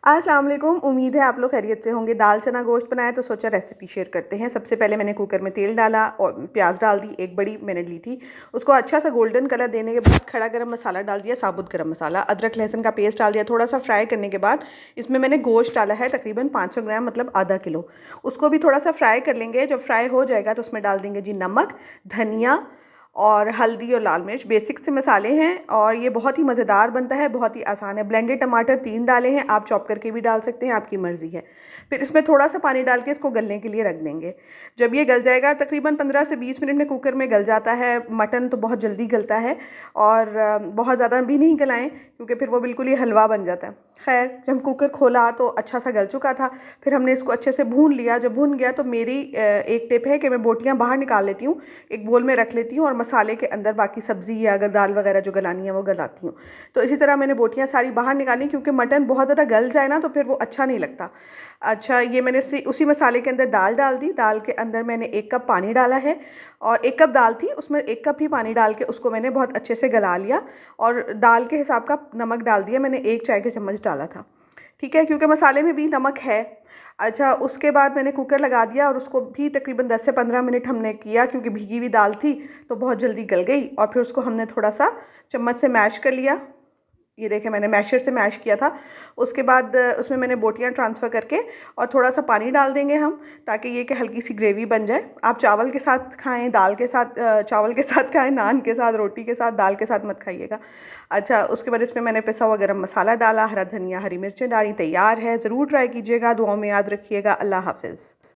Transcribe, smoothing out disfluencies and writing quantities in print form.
अस्सलाम वालेकुम। उम्मीद है आप लोग खैरियत से होंगे। दाल चना गोश्त बनाया तो सोचा रेसिपी शेयर करते हैं। सबसे पहले मैंने कुकर में तेल डाला और प्याज डाल दी, एक बड़ी मैंने ली थी। उसको अच्छा सा गोल्डन कलर देने के बाद खड़ा गरम मसाला डाल दिया, साबुत गरम मसाला, अदरक लहसुन का पेस्ट डाल दिया। थोड़ा सा फ्राई करने के बाद इसमें मैंने गोश्त डाला है तकरीबन 500 ग्राम, मतलब आधा किलो। उसको भी थोड़ा सा फ्राई कर लेंगे। जब फ्राई हो जाएगा तो उसमें डाल देंगे जी नमक, धनिया और हल्दी और लाल मिर्च। बेसिक से मसाले हैं और ये बहुत ही मज़ेदार बनता है, बहुत ही आसान है। ब्लेंडेड टमाटर 3 डाले हैं, आप चॉप करके भी डाल सकते हैं, आपकी मर्ज़ी है। फिर इसमें थोड़ा सा पानी डाल के इसको गलने के लिए रख देंगे। जब ये गल जाएगा, तकरीबन 15 से 20 मिनट में कुकर में गल जाता है। मटन तो बहुत जल्दी गलता है और बहुत ज़्यादा भी नहीं गलाएं क्योंकि फिर वो बिल्कुल ही हलवा बन जाता है। खैर, जब कुकर खोला तो अच्छा सा गल चुका था। फिर हमने इसको अच्छे से भून लिया। जब भून गया तो मेरी एक टिप है कि मैं बोटियाँ बाहर निकाल लेती हूँ, एक बोल में रख लेती हूँ और मसाले के अंदर बाकी सब्ज़ी या अगर दाल वगैरह जो गलानी है वो गलाती हूँ। तो इसी तरह मैंने बोटियाँ सारी बाहर निकाली क्योंकि मटन बहुत ज़्यादा गल जाए ना तो फिर वो अच्छा नहीं लगता। अच्छा, ये मैंने उसी मसाले के अंदर दाल डाल दी। दाल के अंदर मैंने 1 कप पानी डाला है और 1 कप दाल थी, उसमें 1 कप ही पानी डाल के उसको मैंने बहुत अच्छे से गला लिया और दाल के हिसाब का नमक डाल दिया। मैंने 1 चाय का चम्मच डाला था, ठीक है, क्योंकि मसाले में भी नमक है। अच्छा, उसके बाद मैंने कुकर लगा दिया और उसको भी तकरीबन 10 से 15 मिनट हमने किया क्योंकि भीगी हुई दाल थी तो बहुत जल्दी गल गई। और फिर उसको हमने थोड़ा सा चम्मच से मैश कर लिया। ये देखें, मैंने मैशर से मैश किया था। उसके बाद उसमें मैंने बोटियाँ ट्रांसफ़र करके और थोड़ा सा पानी डाल देंगे हम, ताकि ये कि हल्की सी ग्रेवी बन जाए। आप चावल के साथ खाएं, दाल के साथ, चावल के साथ खाएं, नान के साथ, रोटी के साथ, दाल के साथ मत खाइएगा। अच्छा, उसके बाद इसमें मैंने पिसा हुआ गरम मसाला डाला, हरा धनिया, हरी मिर्चें डाली। तैयार है, ज़रूर ट्राई कीजिएगा। दुआओं में याद रखिएगा। अल्लाह हाफ़िज़।